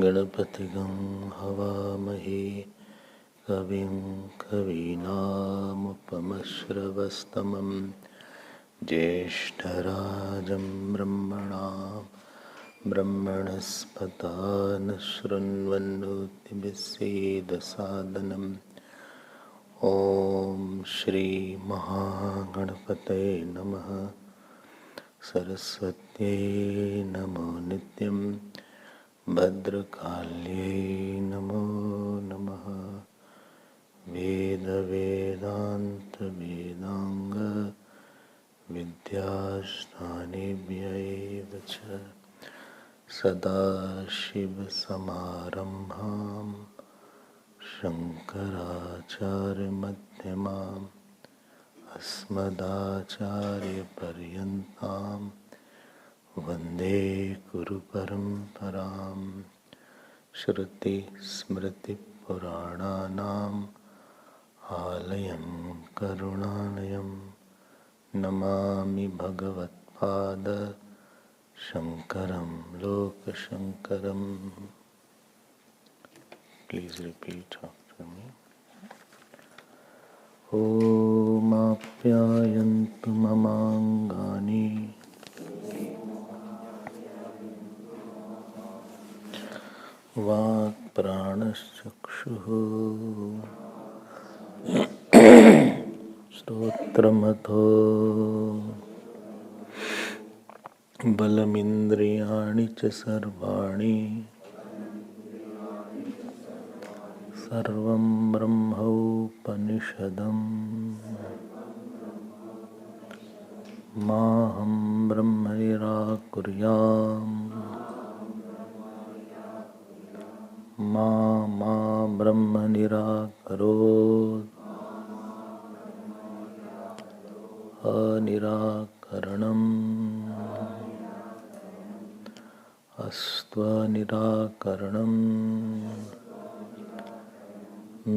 गणपतिगं हवामहे कविं कवीनामुपमश्रवस्तमं ज्येष्ठराजं ब्रह्मणस्पता न शृण्वन्नोतिभिस्सीदसादनम् ॐ श्री महागणपतये नमः। सरस्वत्यै नमो नित्यं भद्रकाल्यै नमो नमः। वेदान्त विद्याष्टानेभ्यैव च सदाशिवसमारम्भां शङ्कराचार्यमध्यमाम् अस्मदाचार्यपर्यन्तां वन्दे गुरुपरम्परां। श्रुतिस्मृतिपुराणानाम् आलयं करुणालयं नमामि भगवत्पाद शङ्करं लोकशङ्करम्। Please repeat after me. ॐ आप्यायन्तु ममाङ्गानि वाक्प्राणश्चक्षुः श्रोत्रमथो बलमिन्द्रियाणि च सर्वाणि सर्वं ब्रह्मोपनिषदम् माहं ब्रह्म निराकुर्याम् मा ब्रह्म निराकरोत् अनिराकरणम् अस्त्वनिराकरणम्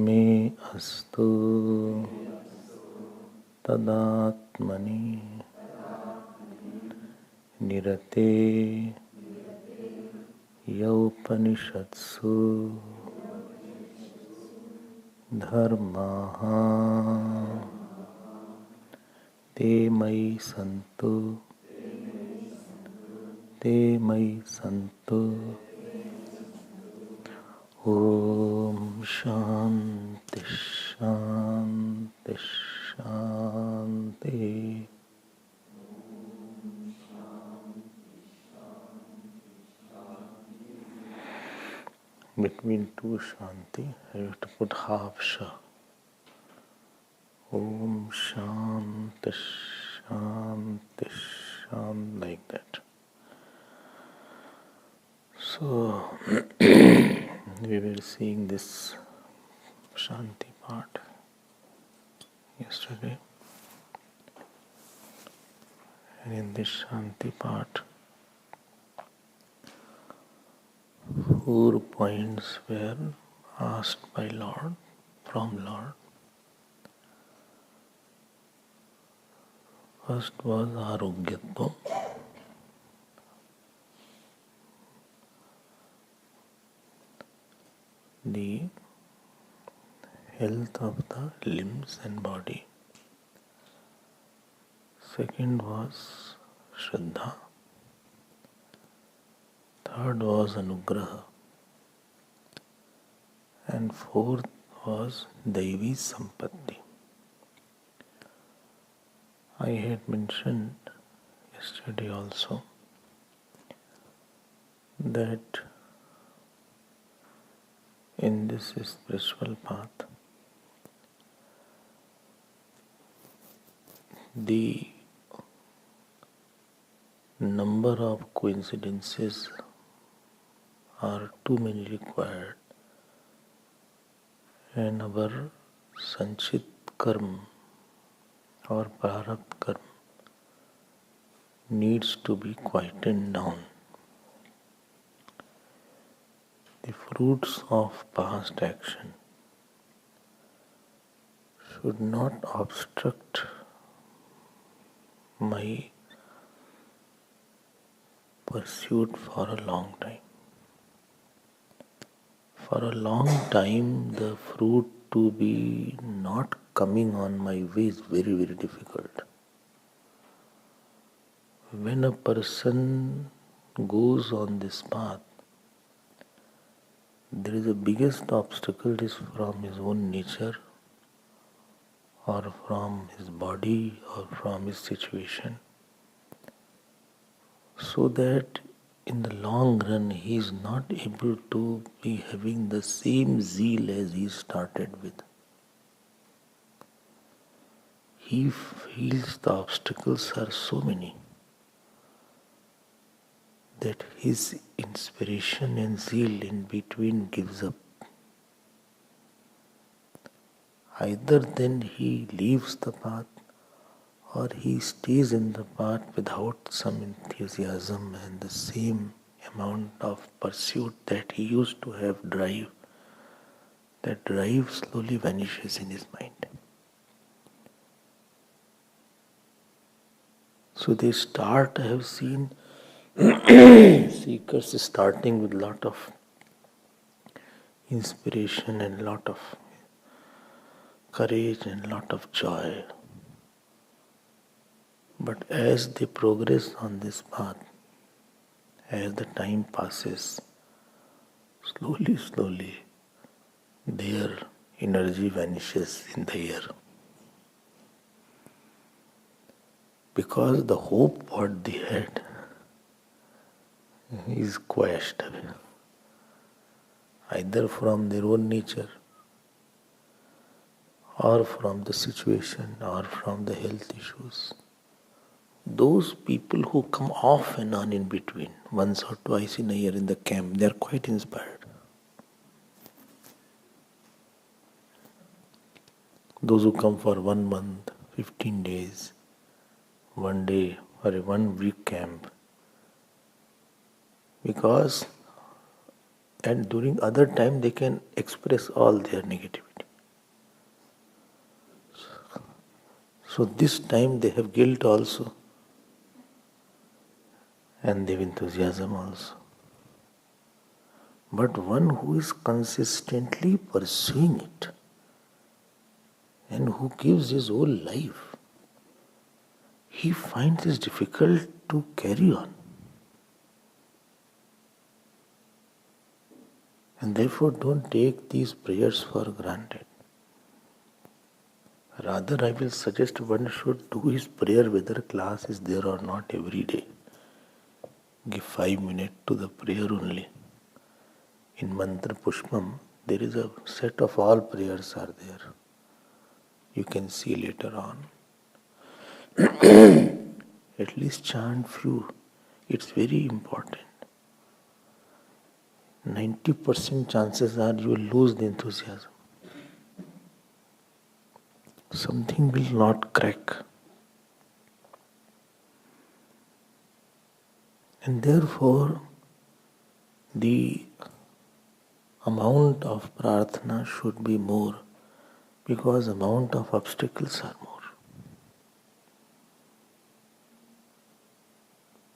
मे अस्तु तदात्मनि निरते यौपनिषत्सु धर्माः ते मयि सन्तु ॐ शान्ति शान्ति शान्ति। Between two Shanti, I have to put half Sha. Om Shanti Shanti Shanti, like that. So, we were seeing this Shanti part yesterday. And in this Shanti part, 4 points were asked by Lord, from Lord. First was Arogyatvam. The health of the limbs and body. Second was Shraddha. Third was Anugraha. And fourth was Daivi Sampatti. I had mentioned yesterday also that in this spiritual path, the number of coincidences are too many required, and our sanchit karma or prarabdha karma needs to be quietened down. The fruits of past action should not obstruct my pursuit for a long time. For a long time, the fruit to be not coming on my way is very, very difficult. When a person goes on this path, there is the biggest obstacle is from his own nature or from his body or from his situation. So that in the long run he is not able to be having the same zeal as he started with. He feels the obstacles are so many that his inspiration and zeal in between gives up. Either then he leaves the path or he stays in the path without some enthusiasm and the same amount of pursuit that he used to have drive. That drive slowly vanishes in his mind. So they start, I have seen seekers starting with lot of inspiration and lot of courage and lot of joy. But as they progress on this path, as the time passes, slowly, their energy vanishes in the air. Because the hope what they had is quashed away. Either from their own nature, or from the situation, or from the health issues. Those people who come off and on in between, once or twice in a year in the camp, they are quite inspired. Those who come for 1 month, 15 days, 1 day, or a 1 week camp, because and during other time they can express all their negativity. So this time they have guilt also and they have enthusiasm also. But one who is consistently pursuing it and who gives his whole life, he finds it difficult to carry on. And therefore don't take these prayers for granted. Rather, I will suggest one should do his prayer whether class is there or not every day. Give 5 minutes to the prayer only. In Mantra Pushpam, there is a set of all prayers are there. You can see later on. At least chant few. It's very important. 90% chances are you will lose the enthusiasm. Something will not crack. And therefore, the amount of prarthana should be more because amount of obstacles are more.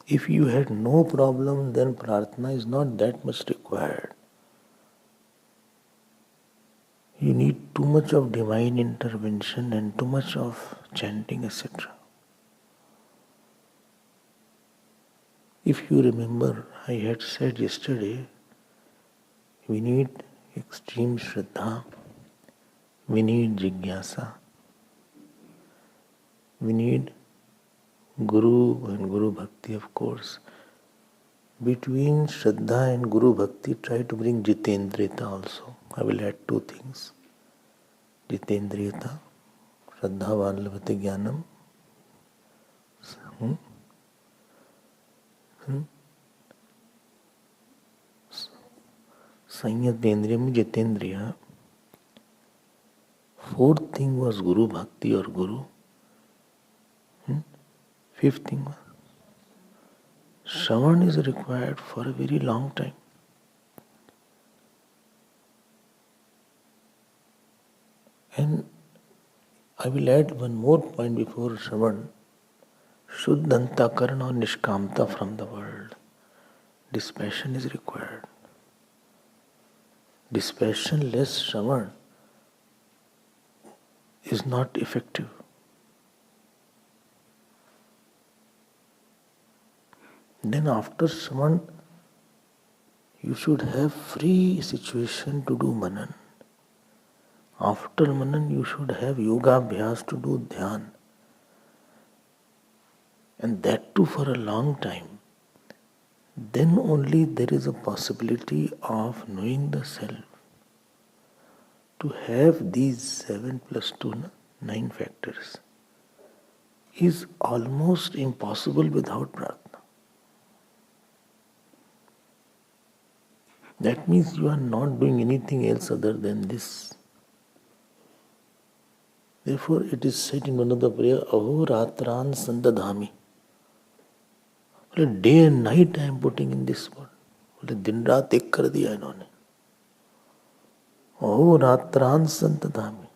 If you had no problem, then prarthana is not that much required. You need too much of divine intervention and too much of chanting, etc. If you remember, I had said yesterday, we need extreme Shraddha We need jigyasa. We need Guru and Guru Bhakti, of course. Between Shraddha and Guru Bhakti, try to bring Jitendriyata also. I will add two things. Jitendriyata, Shraddha Valavati Jnanam. Sanyatendriyam Jitendriya. Fourth thing was Guru Bhakti or Guru. Fifth thing was Shravan is required for a very long time. And I will add one more point before Shravan. Shuddhanta Karna or Nishkamta from the world. Dispassion is required. Dispassionless Shravan is not effective. Then after Shravan, you should have free situation to do Manan. After Manan, you should have Yoga Abhyas to do Dhyan. And that too for a long time. Then only there is a possibility of knowing the self. To have these 7 plus 2, 9 factors is almost impossible without prarthana. That means you are not doing anything else other than this. Therefore, it is said in one of the prayer, Aho Ratran Sandadhami. Day and night I am putting in this word. दिन रात एक कर दिया इन्होंने. अहो रात्रान संतधामी.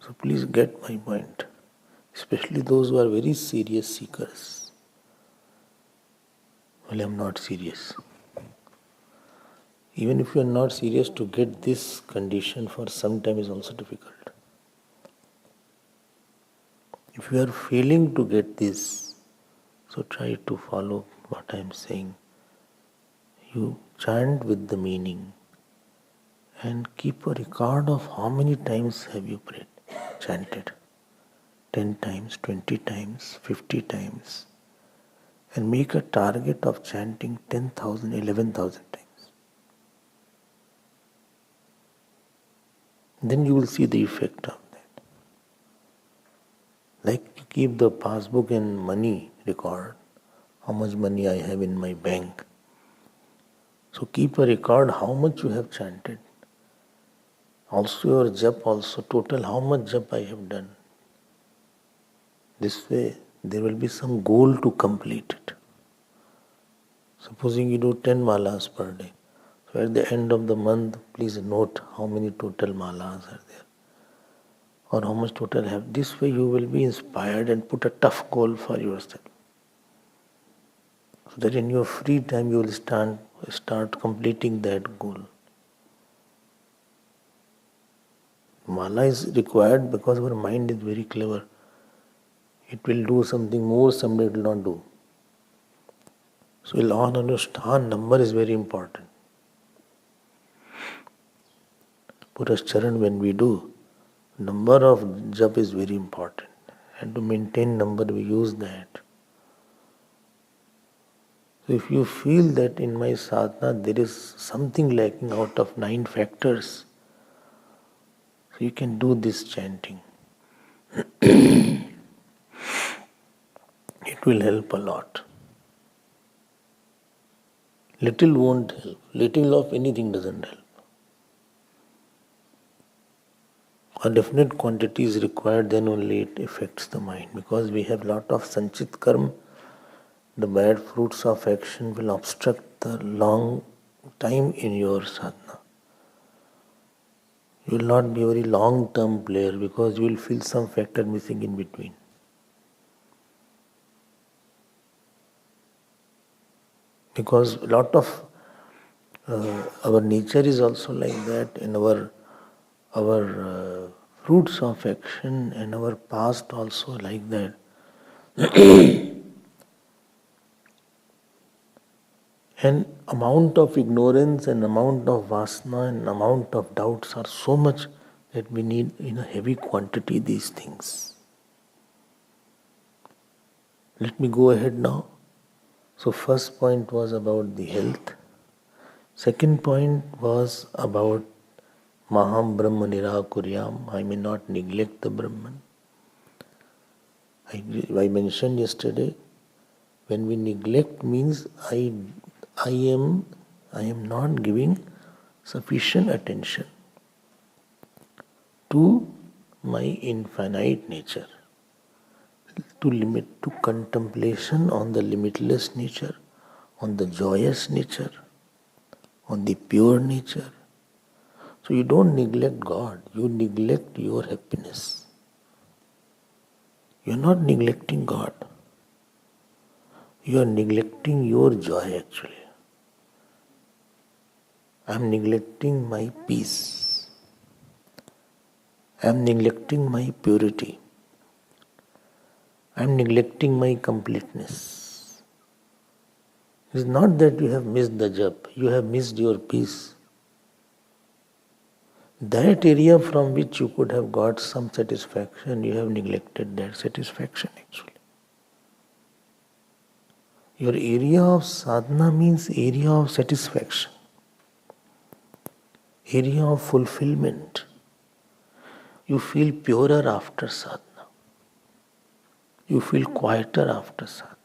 So please get my point, especially those who are very serious seekers. Well, I am not serious. Even if you are not serious, to get this condition for some time is also difficult. If you are failing to get this, so try to follow what I am saying. You chant with the meaning and keep a record of how many times have you prayed, chanted. 10 times, 20 times, 50 times. And make a target of chanting 10,000, 11,000 times. Then you will see the effect of that. Like you keep the passbook and money record, how much money I have in my bank. So keep a record how much you have chanted. Also your jap also, total how much jap I have done. This way there will be some goal to complete it. Supposing you do 10 malas per day. So at the end of the month, please note how many total malas are there. Or how much total have. This way you will be inspired and put a tough goal for yourself. So that in your free time you will start completing that goal. Mala is required because our mind is very clever. It will do something more, someday it will not do. So we'll all understand number is very important. Purascharan when we do, number of jap is very important. And to maintain number we use that. So if you feel that in my sadhana there is something lacking out of 9 factors, so you can do this chanting. It will help a lot. Little won't help. Little of anything doesn't help. A definite quantity is required, then only it affects the mind. Because we have lot of sanchit karma, the bad fruits of action will obstruct the long time in your sadhana. You will not be a very long-term player because you will feel some factor missing in between. Because a lot of our nature is also like that, and our fruits of action and our past also like that. And amount of ignorance and amount of vasana and amount of doubts are so much that we need in a heavy quantity these things. Let me go ahead now. So first point was about the health. Second point was about Maham Brahma Nirakuryam. I may not neglect the Brahman. I mentioned yesterday, when we neglect means I am not giving sufficient attention to my infinite nature, to contemplation on the limitless nature, on the joyous nature, on the pure nature. So you don't neglect God, you neglect your happiness. You are not neglecting God. You are neglecting your joy actually. I am neglecting my peace. I am neglecting my purity. I am neglecting my completeness. It is not that you have missed the jap, you have missed your peace. That area from which you could have got some satisfaction, you have neglected that satisfaction actually. Your area of sadhana means area of satisfaction, area of fulfillment. You feel purer after sadhana. You feel quieter after sadhana.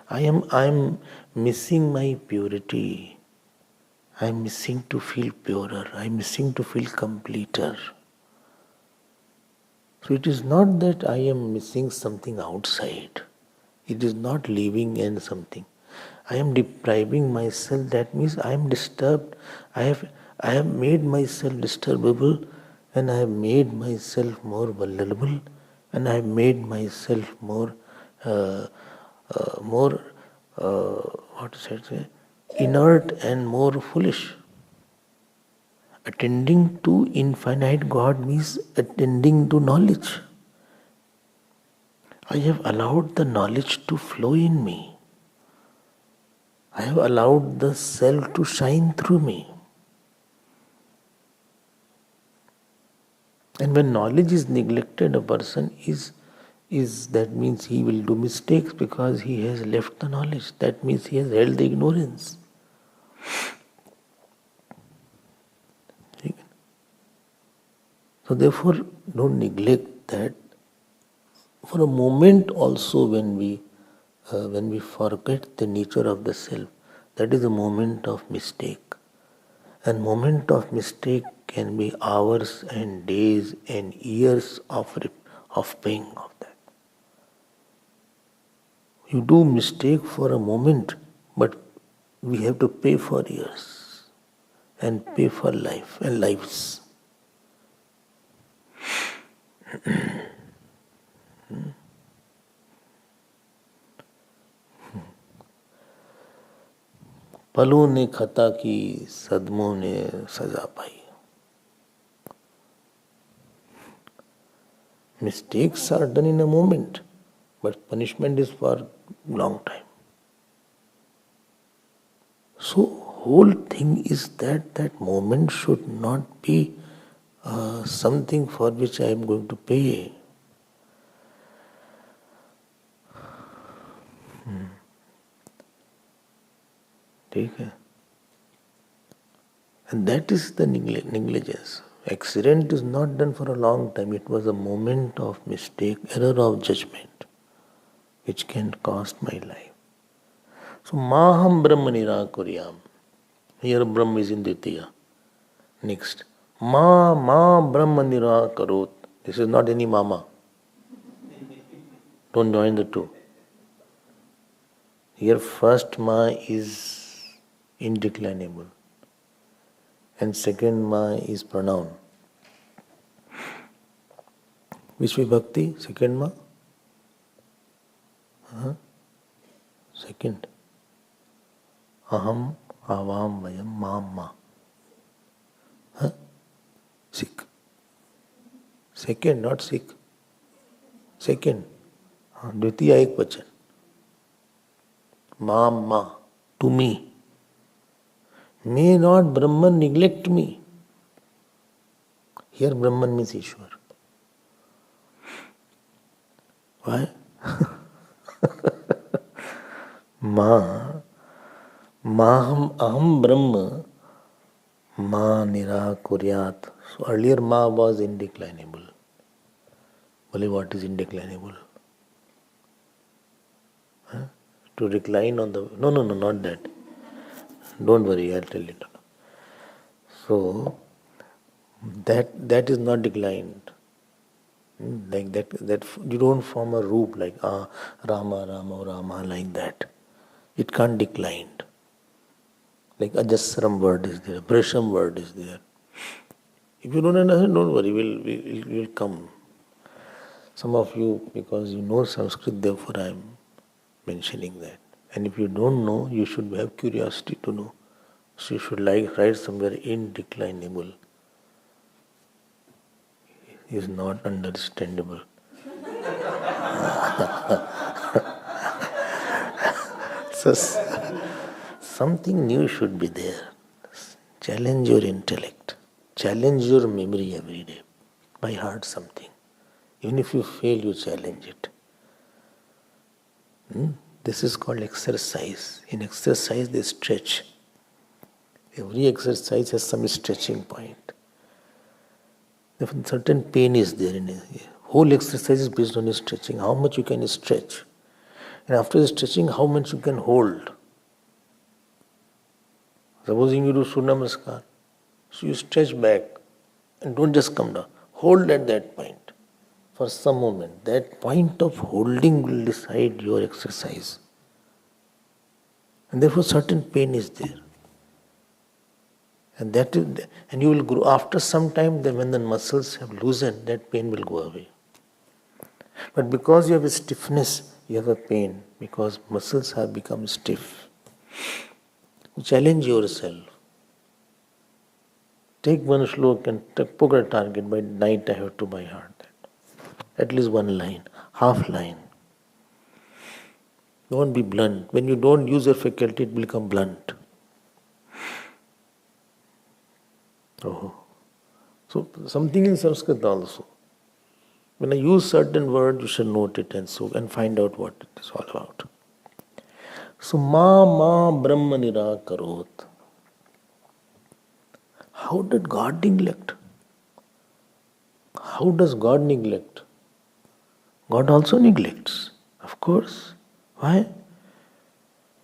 I am missing my purity. I am missing to feel purer. I am missing to feel completer. So it is not that I am missing something outside. It is not living in something. I am depriving myself. That means I am disturbed. I have made myself disturbable, and I have made myself more vulnerable, and I have made myself more what to say, inert and more foolish. Attending to infinite God means attending to knowledge. I have allowed the knowledge to flow in me. I have allowed the self to shine through me. And when knowledge is neglected, a person is that means he will do mistakes because he has left the knowledge. That means he has held the ignorance. So therefore, don't neglect that. For a moment also when we forget the nature of the self, that is a moment of mistake. And moment of mistake can be hours and days and years of paying of that. You do mistake for a moment, but we have to pay for years and pay for life and lives. पलों ने खता की, सदमों ने सजा पाई. Mistakes are done in a moment, but punishment is for long time. So whole thing is that moment should not be something for which I am going to pay. ठीक है? And that is the negligence. Accident is not done for a long time. It was a moment of mistake, error of judgment, which can cost my life. So, Maham Brahma Nirakuryam. Here Brahma is in Ditya. Next. Ma Brahma Nirakarot. This is not any mama. Don't join the two. Here first Ma is indeclinable. And second Ma is pronoun. Which vibhakti? Second Ma? Second. Aham, avam, vayam, ma. Sick. Second, not sick. Second. Dvitiya ek vachan. Ma. to me. May not Brahman neglect me. Here Brahman means Ishwar. Why? Ma, Maham Aham Brahma, Ma Nirakuryat. So earlier Ma was indeclinable. Well, what is indeclinable? Huh? To recline on the... No, not that. Don't worry, I'll tell you. So, that is not declined. Like that you don't form a roop like Rama, Rama, Rama, like that. It can't decline. Like Ajasram word is there, Brisham word is there. If you don't understand, don't worry, we'll come. Some of you, because you know Sanskrit, therefore I am mentioning that. And if you don't know, you should have curiosity to know. So you should write somewhere indeclinable. Is not understandable. So something new should be there. Challenge your intellect. Challenge your memory every day. By heart something. Even if you fail, you challenge it. This is called exercise. In exercise, they stretch. Every exercise has some stretching point. If certain pain is there in it, whole exercise is based on stretching. How much you can stretch. And after stretching, how much you can hold. Supposing you do Surya Namaskar, so you stretch back and don't just come down. Hold at that point for some moment. That point of holding will decide your exercise. And therefore certain pain is there. And you will grow. After some time, then when the muscles have loosened, that pain will go away. But because you have a stiffness, you have a pain, because muscles have become stiff. Challenge yourself. Take one slok and poke a target. By night I have to by heart that. At least one line, half line. Don't be blunt. When you don't use your faculty, it will become blunt. Oh. So something in Sanskrit also. When I use certain word, you should note it and find out what it is all about. So ma brahma nirakarot. How did God neglect? How does God neglect? God also neglects, of course. Why?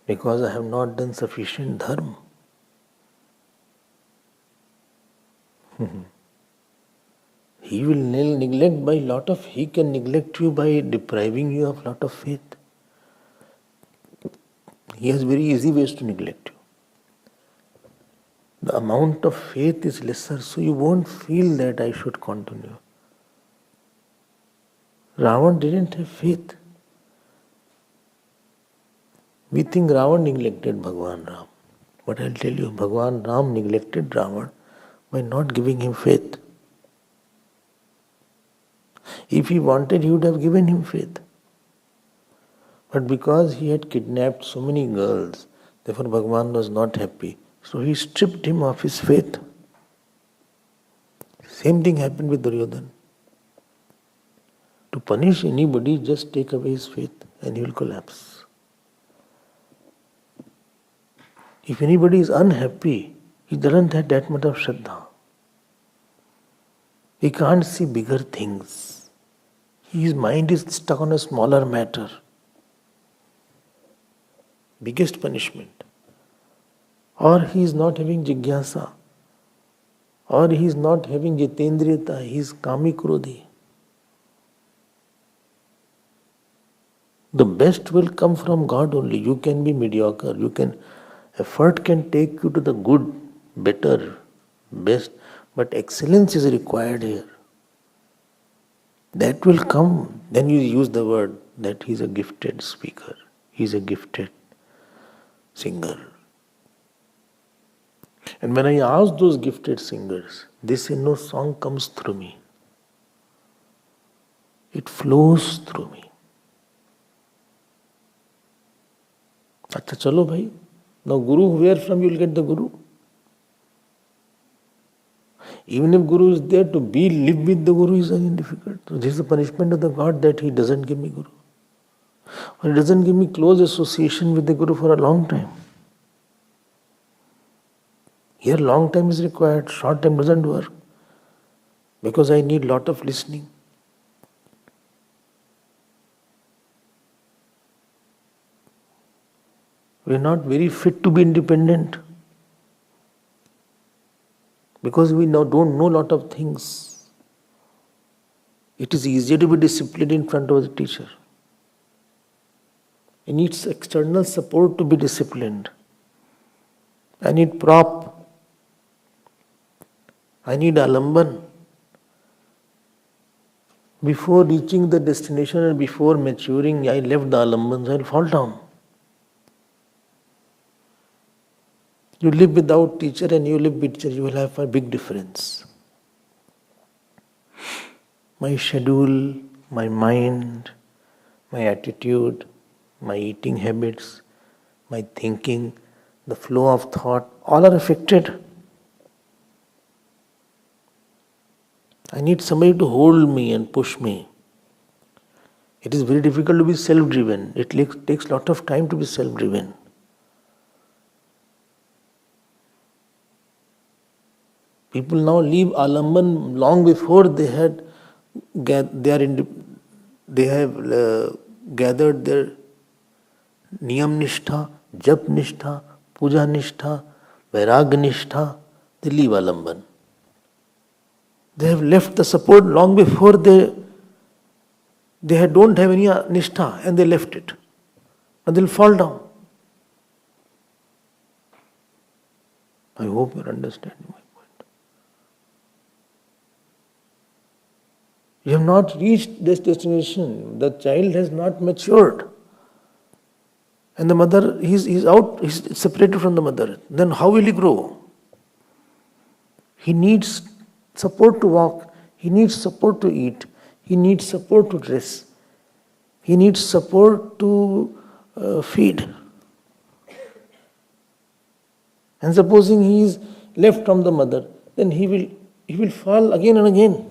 Because I have not done sufficient dharma. He will neglect by he can neglect you by depriving you of lot of faith. He has very easy ways to neglect you. The amount of faith is lesser, so you won't feel that I should continue. Ravan didn't have faith. We think Ravan neglected Bhagwan Ram. But I'll tell you, Bhagwan Ram neglected Ravan by not giving him faith. If he wanted, he would have given him faith. But because he had kidnapped so many girls, therefore Bhagwan was not happy. So he stripped him of his faith. Same thing happened with Duryodhana. To punish anybody, just take away his faith and he will collapse. If anybody is unhappy, he doesn't have that much of Shraddha. He can't see bigger things. His mind is stuck on a smaller matter. Biggest punishment. Or he is not having jigyasa. Or he is not having jitendriyata. He is kami krodhi. The best will come from God only. You can be mediocre. Effort can take you to the good, better, best. But excellence is required here. That will come. Then you use the word that he is a gifted speaker. He is a gifted singer. And when I ask those gifted singers, they say, no song comes through me. It flows through me. अच्छा चलो भाई, Now Guru, where from you will get the Guru? Even if Guru is there, to live with the Guru is again difficult. So this is the punishment of the God, that he doesn't give me Guru. Or he doesn't give me close association with the Guru for a long time. Here long time is required, short time doesn't work. Because I need lot of listening. We are not very fit to be independent. Because we now don't know lot of things. It is easier to be disciplined in front of the teacher. It needs external support to be disciplined. I need prop. I need alamban. Before reaching the destination and before maturing, I left the alambans, I will fall down. You live without teacher and you live with teacher, you will have a big difference. My schedule, my mind, my attitude, my eating habits, my thinking, the flow of thought, all are affected. I need somebody to hold me and push me. It is very difficult to be self-driven. It takes a lot of time to be self-driven. People now leave alamban long before they have gathered their niyam nishtha, jap nishtha, puja nishtha, vairag nishtha. They leave alamban. They have left the support long before they don't have any nishtha and they left it. And they'll fall down. I hope you're understanding my point. You have not reached this destination. The child has not matured. And the mother, he's separated from the mother. Then how will he grow? He needs support to walk. He needs support to eat. He needs support to dress. He needs support to feed. And supposing he is left from the mother, then he will fall again and again.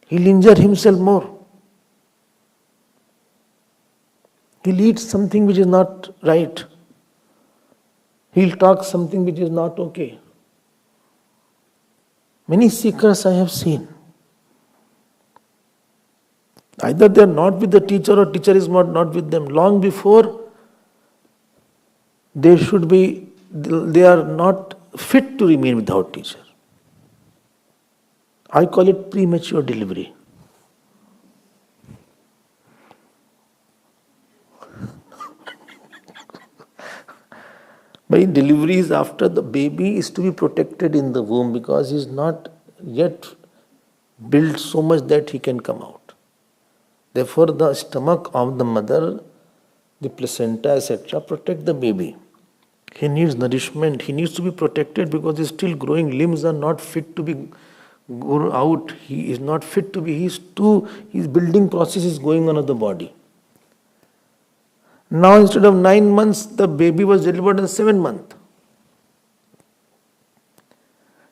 He'll injure himself more. He'll eat something which is not right. He'll talk something which is not okay. Many seekers I have seen. Either they are not with the teacher or teacher is not with them. Long before they are not fit to remain without teacher. I call it premature delivery. By delivery is after the baby is to be protected in the womb because he is not yet built so much that he can come out. Therefore, the stomach of the mother, the placenta, etc., protect the baby. He needs nourishment. He needs to be protected because he is still growing. Limbs are not fit to be go out. He is not fit to be. His building process is going on of the body. Now instead of 9 months, the baby was delivered in 7 months.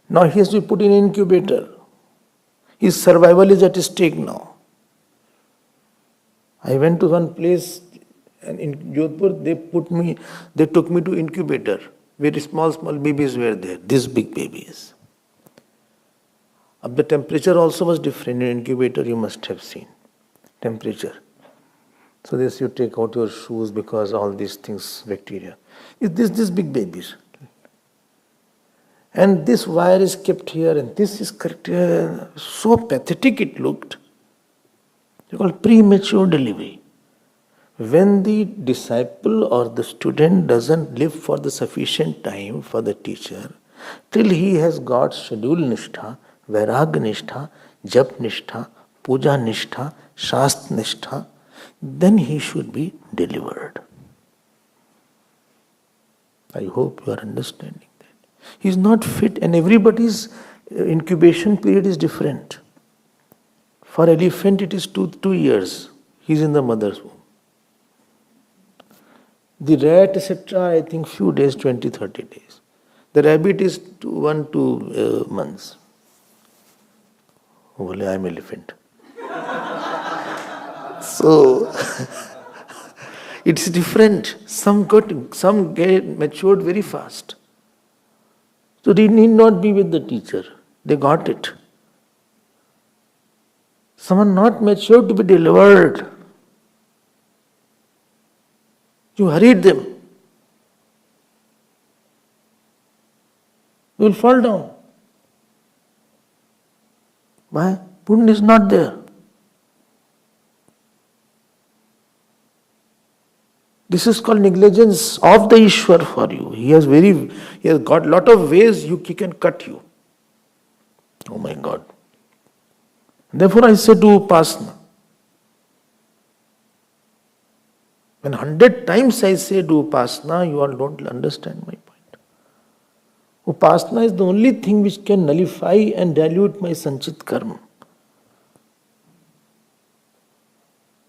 Now he has to be put in an incubator. His survival is at stake now. I went to one place and in Jodhpur, they took me to incubator. Very small babies were there. These big babies. The temperature also was different in incubator, you must have seen. Temperature. So this you take out your shoes because all these things, bacteria. This big babies. And this wire is kept here and this is correct here. So pathetic it looked. It's called premature delivery. When the disciple or the student doesn't live for the sufficient time for the teacher, till he has got schedule nishtha, vairag nishtha, jap nishtha, puja nishtha, shast nishtha, then he should be delivered. I hope you are understanding that. He is not fit and everybody's incubation period is different. For elephant it is two years. He is in the mother's womb. The rat, etc., I think few days, 20, 30 days. The rabbit is 1, 2 months. Oh, I am elephant. So it's different. Some get matured very fast. So they need not be with the teacher. They got it. Someone not matured to be delivered. You hurried them. You will fall down. Why? Punya is not there. This is called negligence of the Ishwar for you. He has got lot of ways he can cut you. Oh my God. Therefore I say do Upasana. When 100 times I say do Upasana, you all don't understand my point. Upasana is the only thing which can nullify and dilute my Sanchit Karma.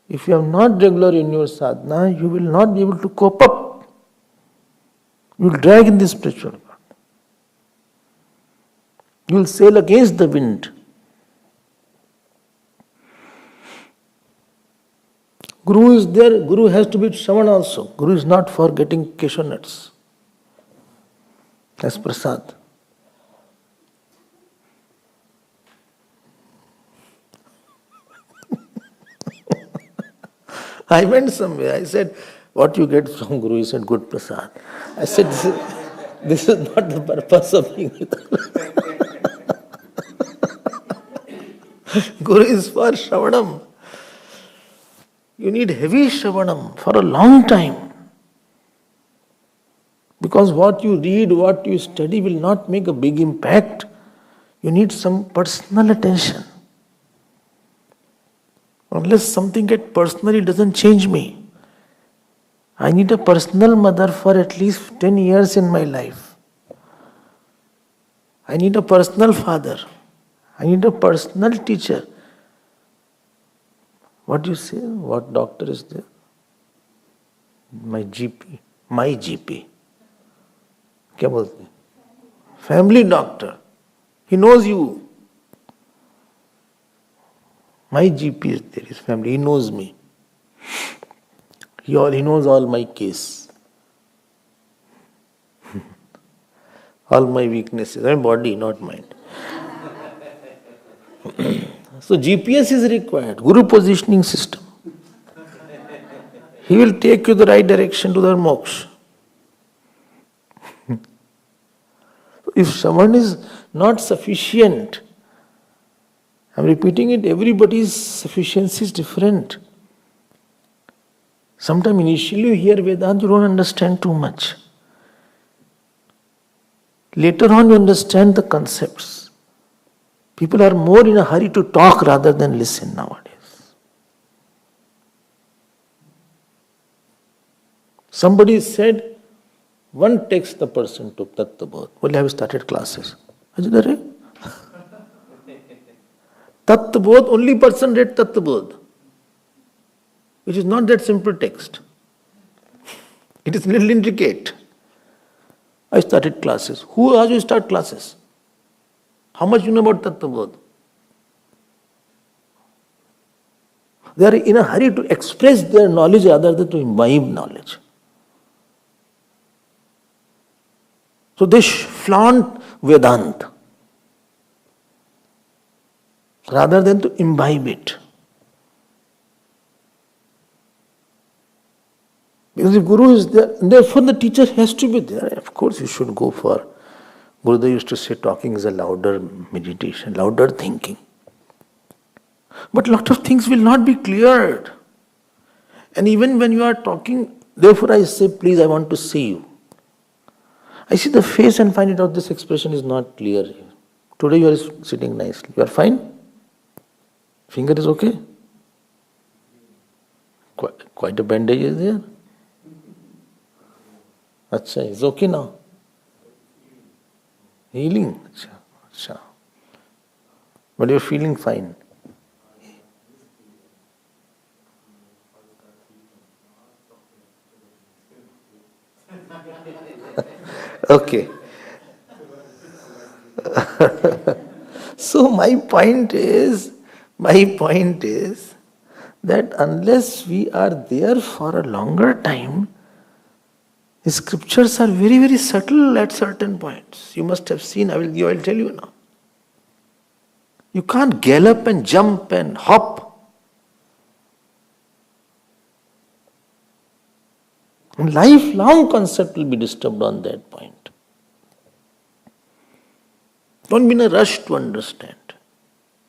If you are not regular in your sadhana, you will not be able to cope up. You will drag in the spiritual path. You will sail against the wind. Guru is there, Guru has to be Shravan also. Guru is not for getting cashew nuts as prasad. I went somewhere, I said, what you get from Guru? He said, good prasad. I said, this is not the purpose of being with Guru is for Shravanam. You need heavy Shravanam for a long time. Because what you read, what you study will not make a big impact. You need some personal attention. Unless something gets personal, it doesn't change me. I need a personal mother for at least 10 years in my life. I need a personal father. I need a personal teacher. What do you say? What doctor is there? My GP. My GP. क्या बोलते हैं? Family doctor. He knows you. My GP is there, his family, he knows me. He knows all my case. All my weaknesses. My body, not mind. So GPS is required. Guru positioning system. He will take you the right direction to the moksha. If someone is not sufficient, I'm repeating it, everybody's sufficiency is different. Sometimes initially you hear Vedanta, you don't understand too much. Later on you understand the concepts. People are more in a hurry to talk rather than listen nowadays. Somebody said, one text the person took, Tattvabodh. Well, I have started classes. Tattvabodh, only person read Tattvabodh. Which is not that simple text. It is little intricate. I started classes. Who asked you to start classes? How much you know about Tattvabodh? They are in a hurry to express their knowledge rather than to imbibe knowledge. So they flaunt Vedanta rather than to imbibe it. Because if Guru is there, therefore the teacher has to be there. Of course you should go for, Gurudev used to say talking is a louder meditation, louder thinking. But a lot of things will not be cleared. And even when you are talking, therefore I say, please, I want to see you. I see the face and find it out this expression is not clear here. Today you are sitting nicely. You are fine? Finger is okay? Quite a bandage is there? Acha, it's okay now. Healing? Acha. But you're feeling fine. Okay. So my point is that unless we are there for a longer time, the scriptures are very, very subtle at certain points. You must have seen, I will tell you now. You can't gallop and jump and hop. And lifelong concept will be disturbed on that point. Don't be in a rush to understand.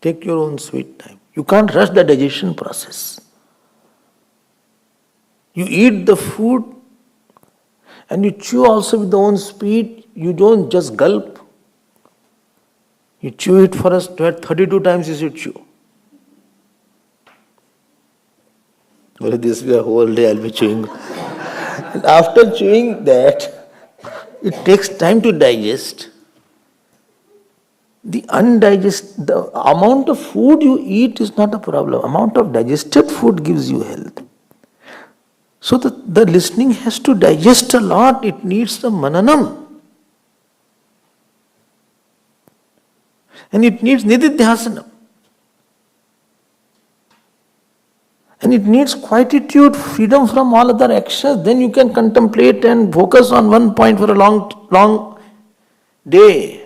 Take your own sweet time. You can't rush the digestion process. You eat the food and you chew also with the own speed. You don't just gulp. You chew it for us 32 times you should chew. Well, this way a whole day I'll be chewing. And after chewing that, it takes time to digest. The amount of food you eat is not a problem. Amount of digested food gives you health. So the listening has to digest a lot. It needs the mananam. And it needs nididhyasanam. And it needs quietude, freedom from all other actions. Then you can contemplate and focus on one point for a long day.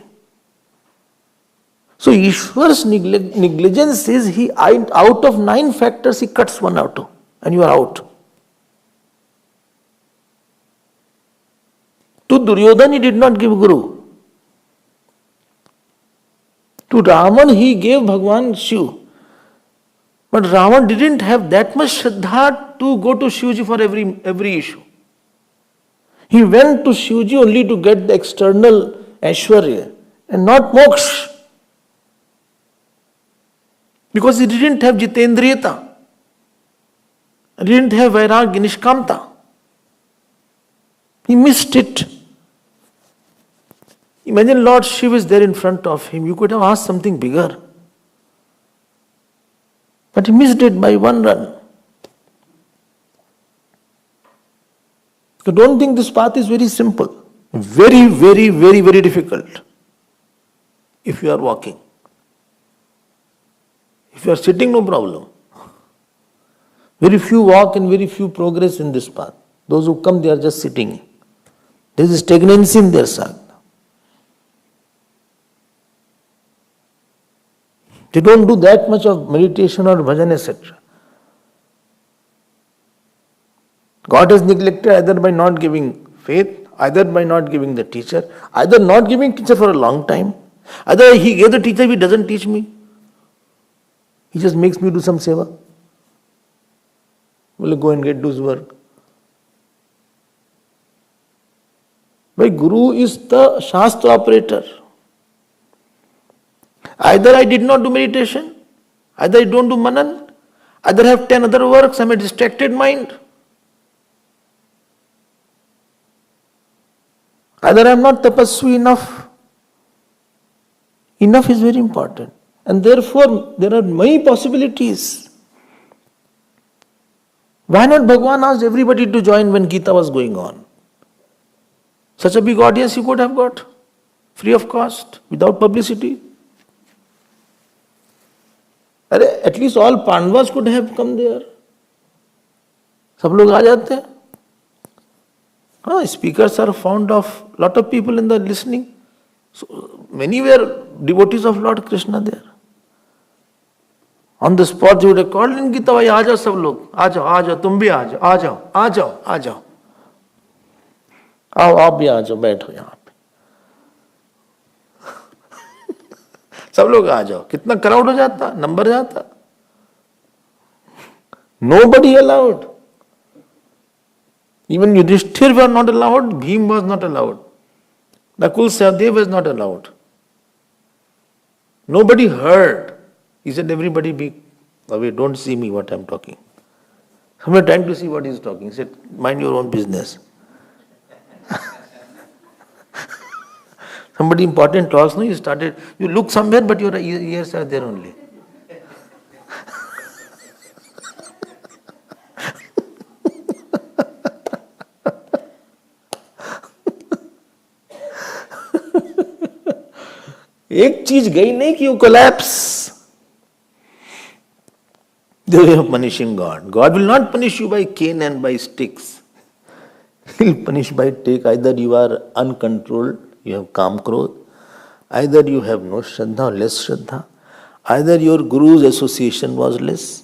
So Ishwar's negligence is out of 9 factors he cuts one out, and you are out. To Duryodhana he did not give Guru. To Raman he gave Bhagwan Shiv. But Ravan didn't have that much Shraddha to go to Shivji for every issue. He went to Shivji only to get the external Aishwarya and not moksha. Because he didn't have Jitendriyata. He didn't have Vairagya Nishkamta. He missed it. Imagine Lord Shiva is there in front of him. You could have asked something bigger. But he missed it by one run. So don't think this path is very simple. Very, very, very, very difficult. If you are walking. If you are sitting, no problem. Very few walk and very few progress in this path. Those who come, they are just sitting. There is stagnancy in their sadhana. They don't do that much of meditation or bhajan, etc. God has neglected either by not giving faith, either by not giving the teacher, either not giving teacher for a long time, either he gave the teacher, he doesn't teach me. He just makes me do some seva. Will go and do his work. My Guru is the Shastra operator. Either I did not do meditation, either I don't do manan, either I have 10 other works, I am a distracted mind. Either I am not tapasvi enough. Enough is very important. And therefore, there are many possibilities. Why not Bhagwan asked everybody to join when Gita was going on? Such a big audience you could have got, free of cost, without publicity. At least all Pandavas could have come there. सब लोग आ जाते हैं. Speakers are fond of lot of people in the listening. So many were devotees of Lord Krishna there. On the spot they would have called in Gita, भाई आ जाओ सब लोग, आ जाओ, तुम भी आ जाओ. आओ आप भी आ जाओ, बैठो यहाँ पे. सब लोग आ जाओ. कितना क्राउड हो जाता, नंबर जाता. Nobody allowed. Even Yudhishthir were not allowed, Bhim was not allowed. Nakul Sahdev was not allowed. Nobody heard. He said, everybody be away, don't see me what I am talking. Some were trying to see what he is talking. He said, mind your own business. Somebody important talks, no? You look somewhere, but your ears are there only. एक चीज गई नहीं कि you collapse. The way of punishing God. God will not punish you by cane and by sticks. He will punish by take. Either you are uncontrolled, you have calm krodh, either you have no shraddha or less shraddha, either your guru's association was less,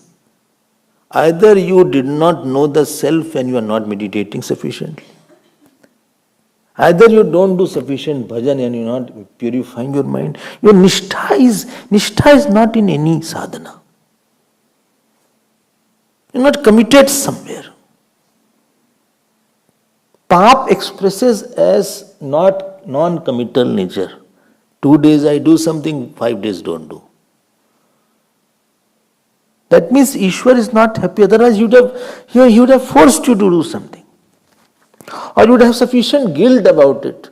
either you did not know the self and you are not meditating sufficiently, either you don't do sufficient bhajan and you are not purifying your mind. Your nishtha is not in any sadhana. You are not committed somewhere. Pap expresses as not non-committal nature. 2 days I do something, 5 days don't do. That means Ishwar is not happy. Otherwise he would have forced you to do something. Or you would have sufficient guilt about it.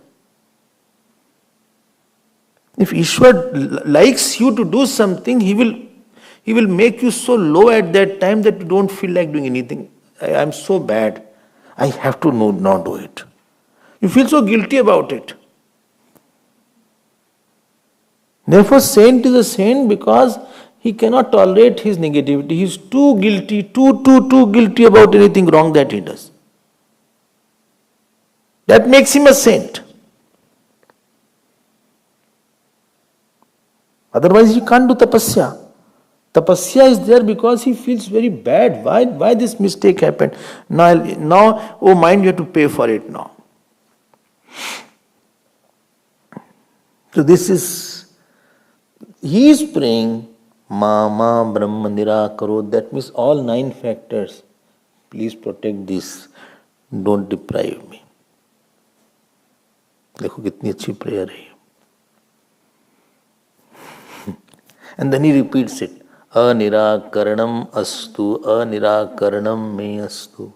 If Ishwar likes you to do something, he will make you so low at that time that you don't feel like doing anything. I am so bad. I have to not do it. You feel so guilty about it. Therefore, saint is a saint because he cannot tolerate his negativity. He is too guilty, too guilty about anything wrong that he does. That makes him a saint. Otherwise, he can't do tapasya. Tapasya is there because he feels very bad. Why this mistake happened? Now, oh mind, you have to pay for it now. So he is praying, Mama Brahma Nirakaro. That means all 9 factors. Please protect this. Don't deprive me. देखो कितनी अच्छी prayer है. And then he repeats it. Anirakaranam astu, anirakaranam me astu.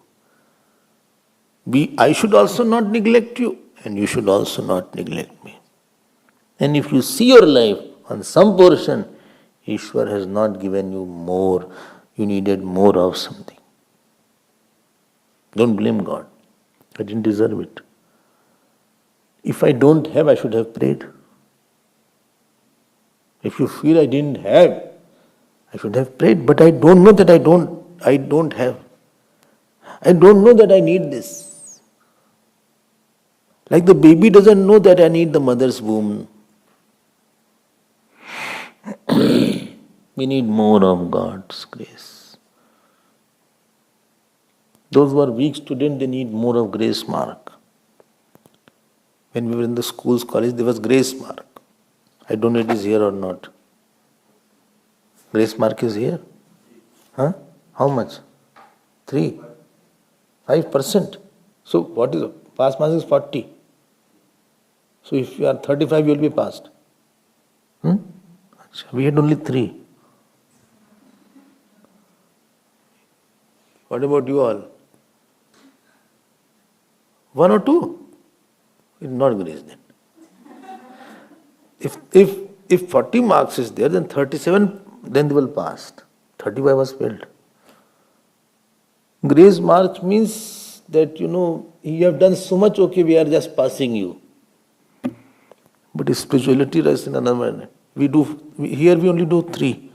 I should also not neglect you, and you should also not neglect me. And if you see your life on some portion, Ishwar has not given you more, you needed more of something. Don't blame God. I didn't deserve it. If I don't have, I should have prayed. If you feel I didn't have, I should have prayed, but I don't know that I don't have. I don't know that I need this. Like the baby doesn't know that I need the mother's womb. We need more of God's grace. Those who are weak students, they need more of grace mark. When we were in the schools, college, there was grace mark. I don't know if it is here or not. Grace mark is here? Huh? How much? 3? 5%. So what is it? Pass mark is 40. So if you are 35, you will be passed. We had only 3. What about you all? 1 or 2? It's not grace then. If 40 marks is there, then 37, then they will pass. 35 was failed. Grace mark means that you have done so much, okay, we are just passing you. But spirituality rests in another manner. Here we only do 3.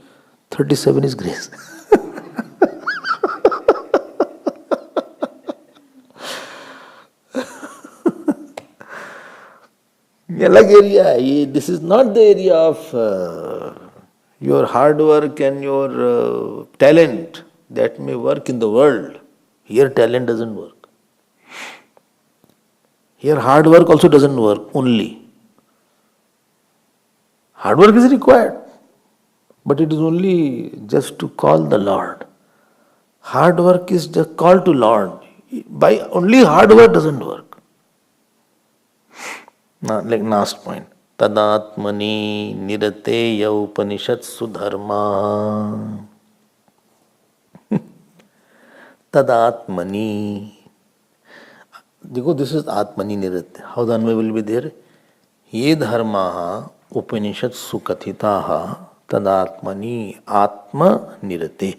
37 is grace. अलग area है. This is not the area of your hard work and your talent that may work in the world. Here talent doesn't work. Here hard work also doesn't work only. Hard work is required, but it is only just to call the Lord. Hard work is the call to Lord. By only hard work doesn't work. Now, like last point. Tadatmani nirateya upanishatsu dharma. Tadatmani. This is Atmani nirate. How the Anvay will be there? Ye dharmaha upanishatsu kathitaha tadatmani atma nirate.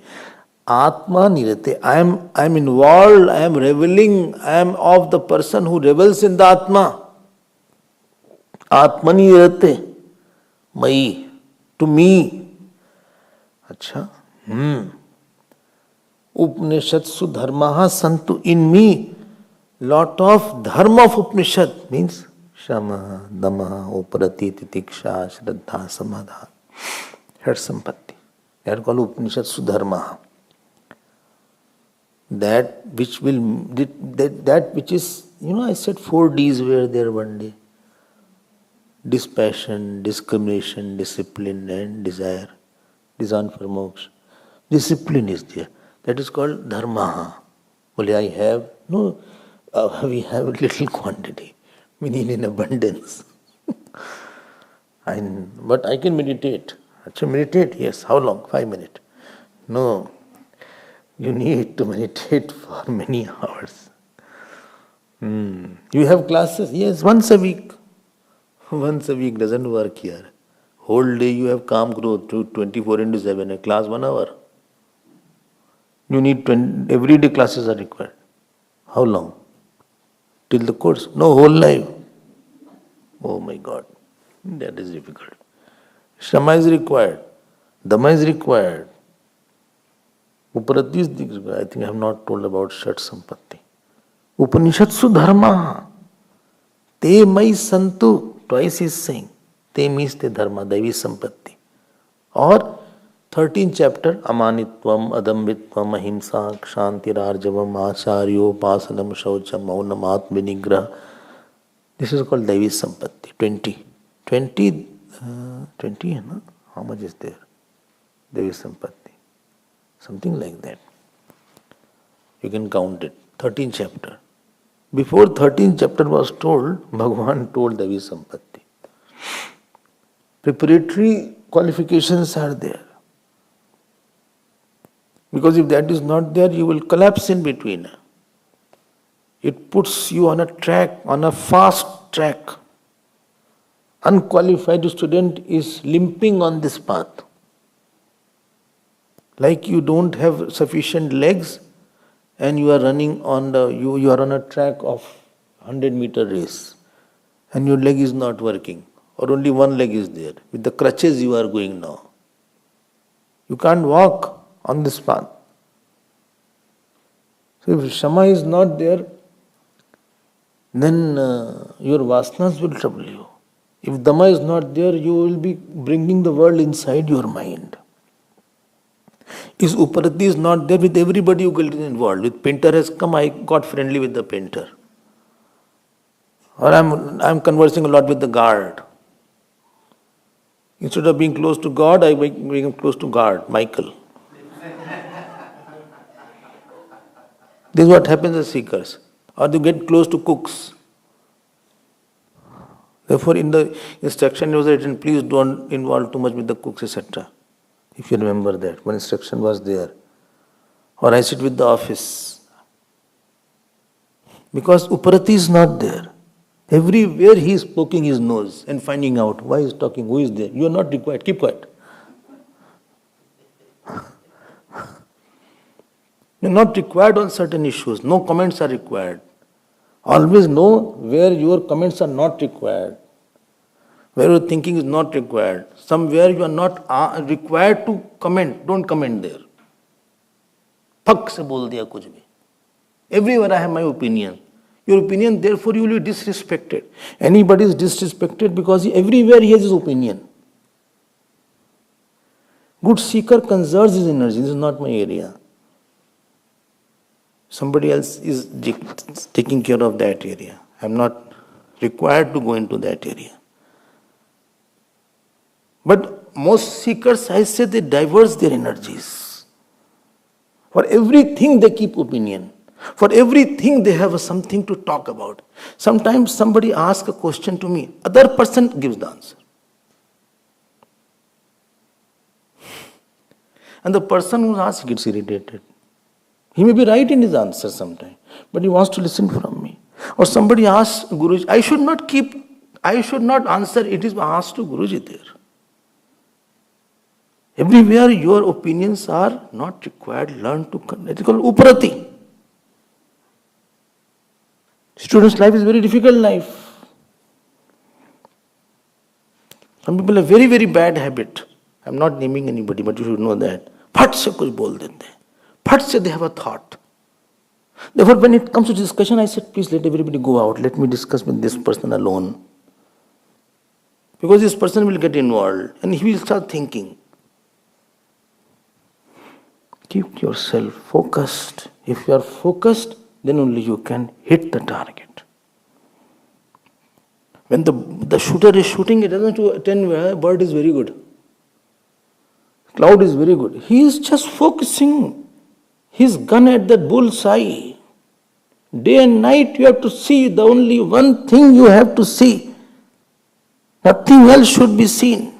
Atma nirate. I am involved, I am reveling, I am of the person who revels in the Atma. Atmani nirate. Mai, to me. Acha. Upanishadsu dharmaha santu, in me. Lot of dharma of Upanishad means Shama, Dama, Uparati, Titiksha, Shraddha, Samadha. Head Sampatti. They are called Upanishadsu dharma. That which is, I said 4 Ds were there one day. Dispassion, discrimination, discipline and desire. Desire for moksha. Discipline is there. That is called dharma. Only I have, no, we have a little quantity. We need in abundance. But I can meditate. Actually meditate, yes. How long? 5 minutes. No. You need to meditate for many hours. You have classes? Yes, once a week. Once a week doesn't work here. Whole day you have calm growth, 24/7, a class 1 hour. You need every day classes are required. How long? Till the course? No, whole life. Oh my God, that is difficult. Shama is required. Dhamma is required. Uparati is required. I think I have not told about Shat Sampatti. Upanishadsu dharma. Te mai santu. Twice he is saying. Te means te dharma, Devi Sampatti. Or 13th chapter, Amanitvam, Adambitvam, Ahimsa, Shaanti, Rarjavam, Acharyo, Pasanam, Shaucham, Maunam, Atmanigraha. This is called Devi Sampatti. 20. 20, no? How much is there? Devi Sampatti. Something like that. You can count it. 13th chapter. Before 13th chapter was told, Bhagavan told Devi Sampatti. Preparatory qualifications are there. Because if that is not there, you will collapse in between. It puts you on a track, on a fast track. Unqualified student is limping on this path. Like you don't have sufficient legs and you are running on you are on a track of 100-meter race and your leg is not working or only one leg is there. With the crutches you are going now. You can't walk on this path. So if Shama is not there, then your vasanas will trouble you. If Dhamma is not there, you will be bringing the world inside your mind. If Uparati is not there, with everybody you get involved. With painter has come, I got friendly with the painter. Or I'm conversing a lot with the guard. Instead of being close to God, I become close to guard, Michael. This is what happens as seekers. Or they get close to cooks. Therefore, in the instruction was written, please don't involve too much with the cooks, etc. If you remember that, one instruction was there. Or I sit with the office. Because Uparati is not there. Everywhere he is poking his nose and finding out why he is talking, who is there. You are not required, keep quiet. You are not required on certain issues. No comments are required. Always know where your comments are not required. Where your thinking is not required. Somewhere you are not required to comment. Don't comment there. Phak se bol diya kuch bhi. Everywhere I have my opinion. Your opinion, therefore you will be disrespected. Anybody is disrespected because everywhere he has his opinion. Good seeker conserves his energy. This is not my area. Somebody else is taking care of that area. I am not required to go into that area. But most seekers, I say, they diverse their energies. For everything they keep opinion. For everything they have something to talk about. Sometimes somebody asks a question to me, other person gives the answer. And the person who asks gets irritated. He may be right in his answer sometimes, but he wants to listen from me. Or somebody asks Guruji, I should not answer, it is asked to Guruji there. Everywhere your opinions are not required, learn to connect. It is called Uparati. Student's life is a very difficult life. Some people have very, very bad habit. I'm not naming anybody, but you should know that. फट से कुछ बोल देते हैं. फट से they have a thought. Therefore, when it comes to discussion, I said, please let everybody go out. Let me discuss with this person alone. Because this person will get involved and he will start thinking. Keep yourself focused. If you are focused, then only you can hit the target. When the shooter is shooting, it doesn't attend where bird is very good. Cloud is very good. He is just focusing his gun at that bullseye. Day and night you have to see the only one thing you have to see. Nothing else should be seen.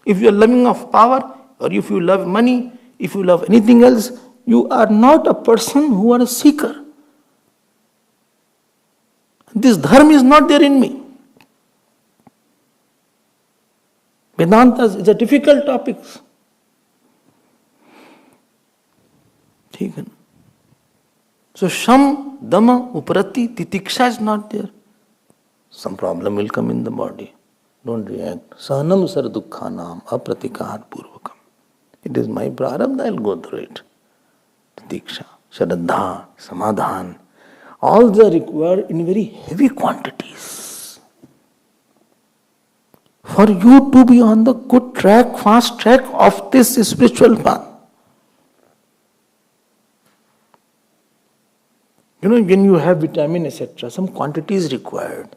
If you are loving of power, or if you love money, if you love anything else, you are not a person who are a seeker. This dharma is not there in me. Vedanta is a difficult topic. So sham, dama, uparati, titiksha is not there. Some problem will come in the body. Don't react. Sahanam sar dukkhanam apratikar purvakam. It is my prarabdha, I'll go through it. Titiksha, shraddha, samadhan. All they are required in very heavy quantities. For you to be on the good track, fast track of this spiritual path. When you have vitamin, etc., some quantity is required.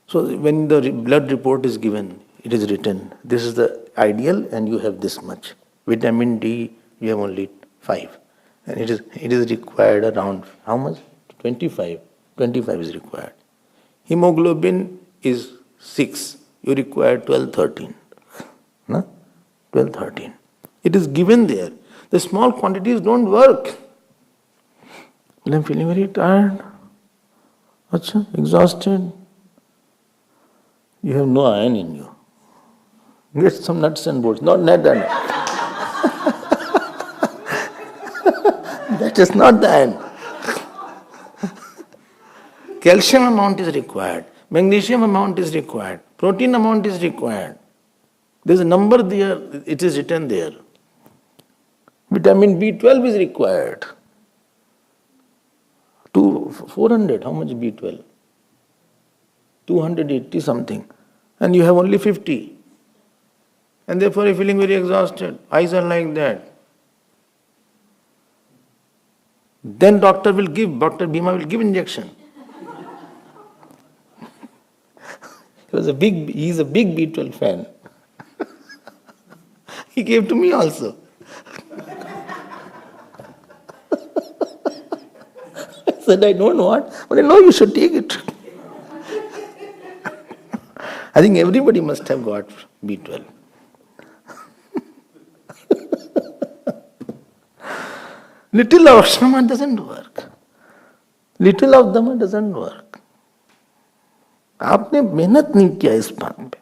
So when the blood report is given, it is written, this is the ideal and you have this much. Vitamin D, you have only 5. And it is required around, how much? 25. 25 is required. Hemoglobin is 6. You require 12, 13. No? 12, 13. It is given there. The small quantities don't work. Well, I'm feeling very tired. Achha, exhausted. You have no iron in you. Get some nuts and bolts. Not that. That is not the iron. Calcium amount is required. Magnesium amount is required. Protein amount is required. There is a number there. It is written there. Vitamin B12 is required. 400, how much B12? 280 something. And you have only 50. And therefore you are feeling very exhausted. Eyes are like that. Then Dr. Bhima will give injection. He is a big B12 fan. He gave to me also. I said, I don't want, but I know you should take it. I think everybody must have got B12. Little of Shama doesn't work. Little of Dhamma doesn't work. आपने मेहनत नहीं किया इस बात पे.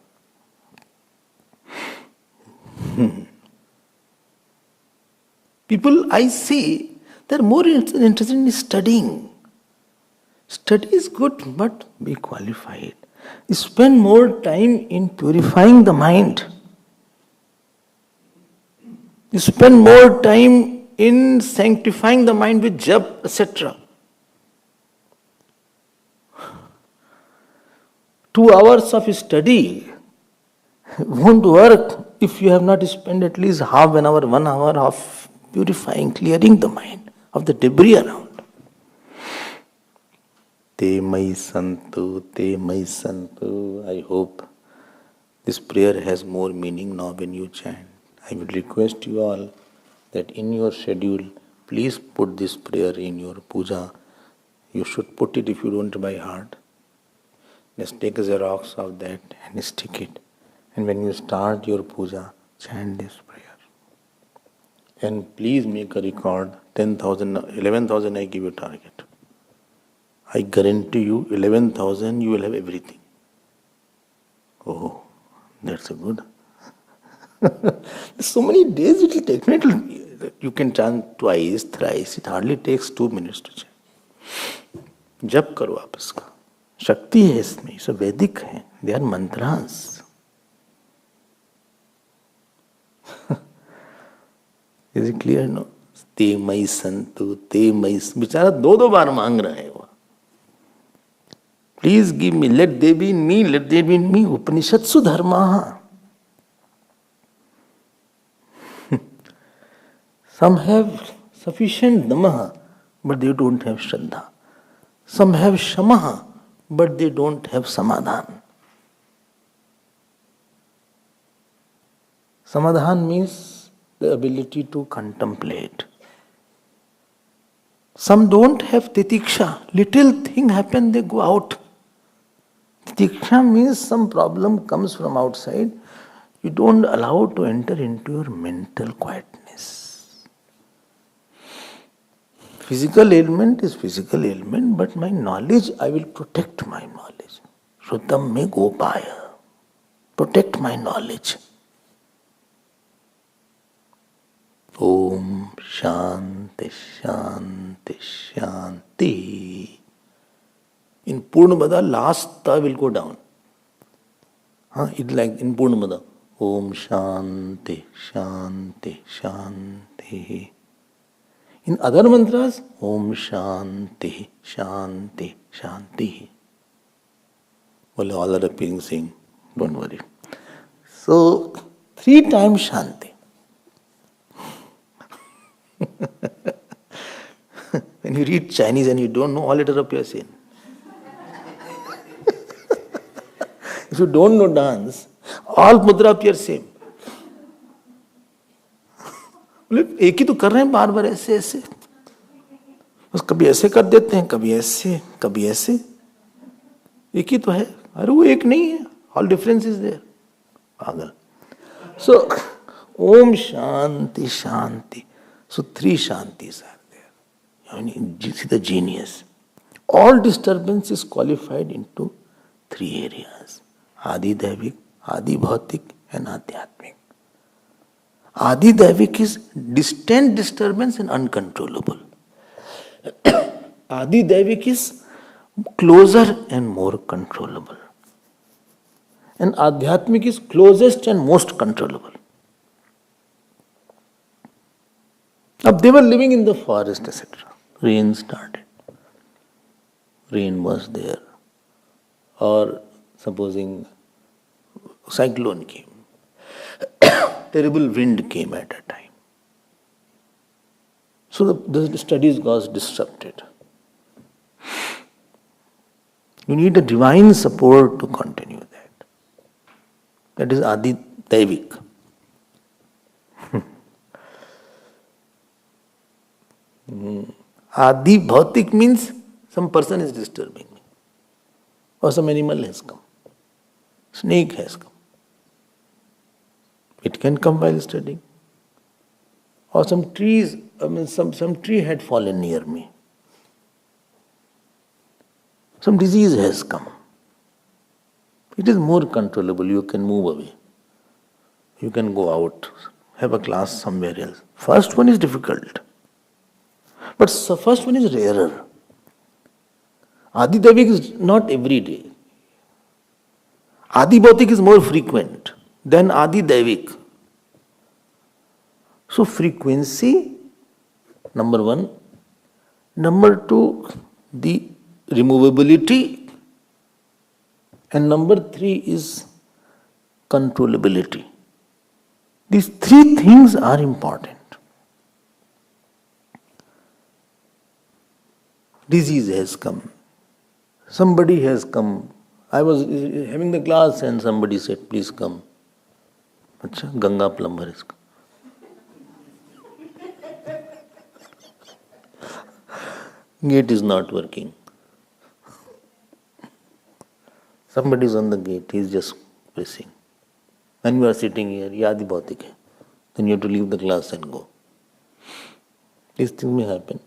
People I see, they're more interested in studying. Study is good, but be qualified. Spend more time in purifying the mind. Spend more time in sanctifying the mind with jap, etc. 2 hours of study won't work if you have not spent at least half an hour, 1 hour of purifying, clearing the mind of the debris around. Te mai santu. I hope this prayer has more meaning now when you chant. I will request you all that in your schedule, please put this prayer in your puja. You should put it if you don't by heart. Just take a xerox of that and stick it. And when you start your puja, chant this prayer. And please make a record, 10,000, 11,000 I give you target. I guarantee you 11,000 you will have everything. Oh, that's a good. So many days it will take. You can chant twice, thrice. It hardly takes 2 minutes to chant. जप करो आप इसका. शक्ति है इसमें, सब वैदिक है, they are mantras. Is it clear? No. ते मई संतु, ते मई, बेचारा दो दो बार मांग रहा है वो. Please give me, let there be in me, let there be in me. उपनिषत्सु धर्माः. Some have sufficient damaha, but they don't have shraddha. Some have shamaha, but they don't have samadhan. Samadhan means the ability to contemplate. Some don't have titiksha. Little thing happen, they go out. Titiksha means some problem comes from outside. You don't allow to enter into your mental quietness. Physical ailment is physical ailment, but my knowledge, I will protect my knowledge. Shrutam me gopaya. Protect my knowledge. Om Shanti Shanti Shanti. In Purnamada, last ta will go down. It's like in Purnamada. Om Shanti Shanti Shanti. In other mantras, Om Shanti Shanti Shanti. Well, all are appearing same. Don't worry. So, 3 times Shanti. When you read Chinese and you don't know, all letters appear same. If you don't know dance, all mudra appear same. एक ही तो कर रहे हैं बार बार ऐसे ऐसे. बस कभी ऐसे कर देते हैं, कभी ऐसे, कभी ऐसे. एक ही तो है. अरे वो एक नहीं है. All difference is there. पागल. So Om Shanti Shanti. So 3 shantis are there. I mean, you see the genius. All disturbance is qualified into 3 areas. Adi Daivik, Adi Bhautik and Adhyatmik. Adi Daivik is distant disturbance and uncontrollable. Adi Daivik is closer and more controllable. And Adhyatmik is closest and most controllable. Now they were living in the forest, etc. Rain started. Rain was there. Or supposing cyclone came. Terrible wind came at a time. So the studies got disrupted. You need a divine support to continue that. That is Adi Daivik. Adi Bhautik means some person is disturbing me. Or some animal has come. Snake has come. It can come while studying. Or some trees, some tree had fallen near me. Some disease has come. It is more controllable. You can move away. You can go out, have a class somewhere else. First one is difficult. But the first one is rarer. Adi Daivik is not every day. Adi Bhautik is more frequent than Adi Daivik. So frequency, number 1. Number 2, the removability. And number 3 is controllability. These 3 things are important. Disease has come. Somebody has come. I was having the class and somebody said, please come. Achha, Ganga plumber is come. Gate is not working. Somebody is on the gate, he is just pressing. And you are sitting here, Yadi Bhautik hai. Then you have to leave the class and go. These things may happen.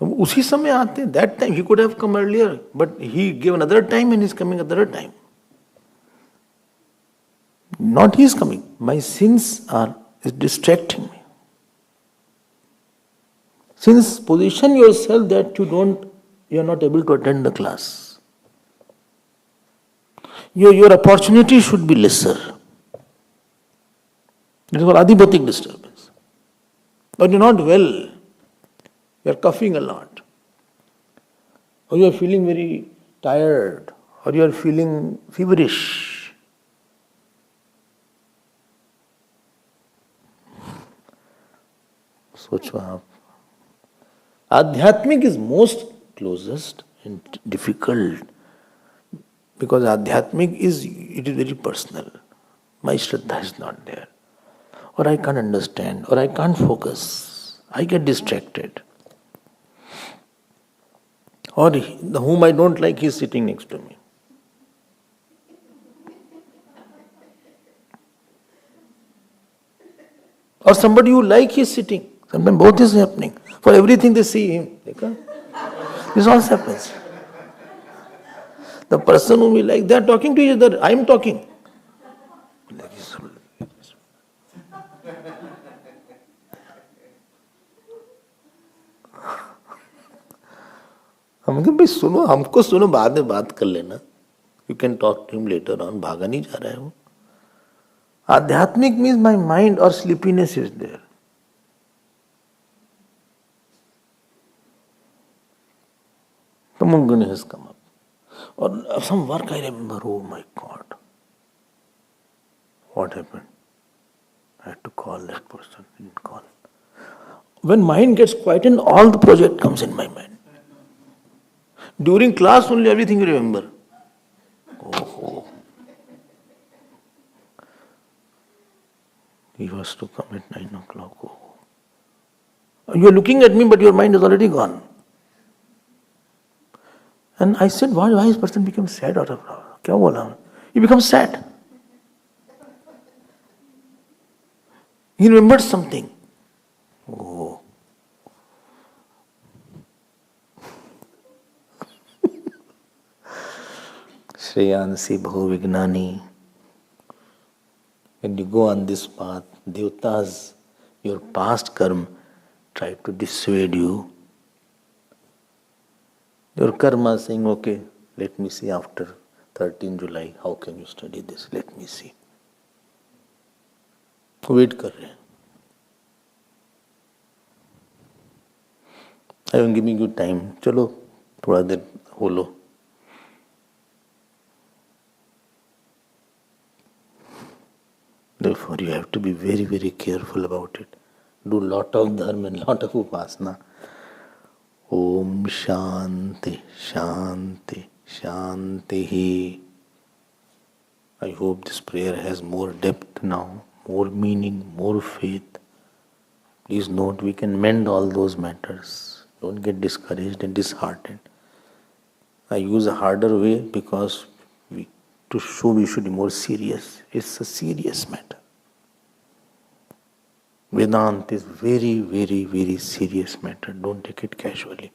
उसी समय आते हैं. That time he could have come earlier, but he gave another time and is coming another time. Not he is coming. My sins is distracting me. Since position yourself that you are not able to attend the class. Your opportunity should be lesser. It is called adipathic disturbance. But you're not well. You're coughing a lot. Or you're feeling very tired. Or you're feeling feverish. सोचो आप. Adhyatmic is most closest and difficult because Adhyatmic is very personal. My Shraddha is not there. Or I can't understand, or I can't focus. I get distracted. Or whom I don't like, he is sitting next to me. Or somebody you like, he is sitting. Sometimes both is happening. For everything they see him. This all happens. The person whom we like, they are talking to each other. I am talking. हम कहे भाई सुनो, हमको सुनो, बाद में बात कर लेना. You can talk to him later on. भागा नहीं जा रहा है वो. Adhyatmic means my mind or sleepiness is there. Tamungani has come up. Or some work I remember, oh my God. What happened? I had to call that person, didn't call. When mind gets quiet and all the project comes in my mind. During class only everything you remember. Oh. He was to come at 9 o'clock. Oh. You are looking at me but your mind is already gone. And I said, why this person became sad out of kya bola? He becomes sad. He remembered something. Oh. Shreyansi Bhahu Vignani. When you go on this path, Devatas, your past karma, try to dissuade you. Your karma is saying, okay, let me see after 13 July, how can you study this? Let me see. Wait कर रहे हैं. I am giving you time. चलो थोड़ा देर हो लो. Therefore, you have to be very, very careful about it. Do lot of dharma and lot of upasana. Om Shanti, Shanti, Shanti. I hope this prayer has more depth now, more meaning, more faith. Please note, we can mend all those matters. Don't get discouraged and disheartened. I use a harder way because to show we should be more serious. It's a serious matter. Vedanta is very, very, very serious matter. Don't take it casually.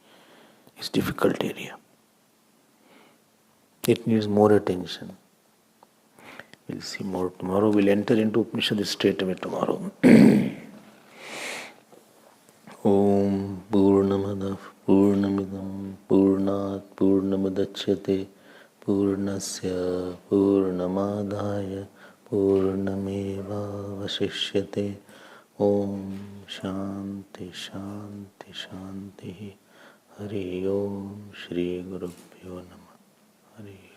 It's a difficult area. It needs more attention. We'll see more tomorrow. We'll enter into Upanishad straight away tomorrow. Om Purnamadav Purnamidam Purnat Purnamadachyate Purnasya Purnamadaya Purnameva Vasishyate. Om Shanti Shanti Shanti. Hari Om Shri Gurubhyo Namah. Hari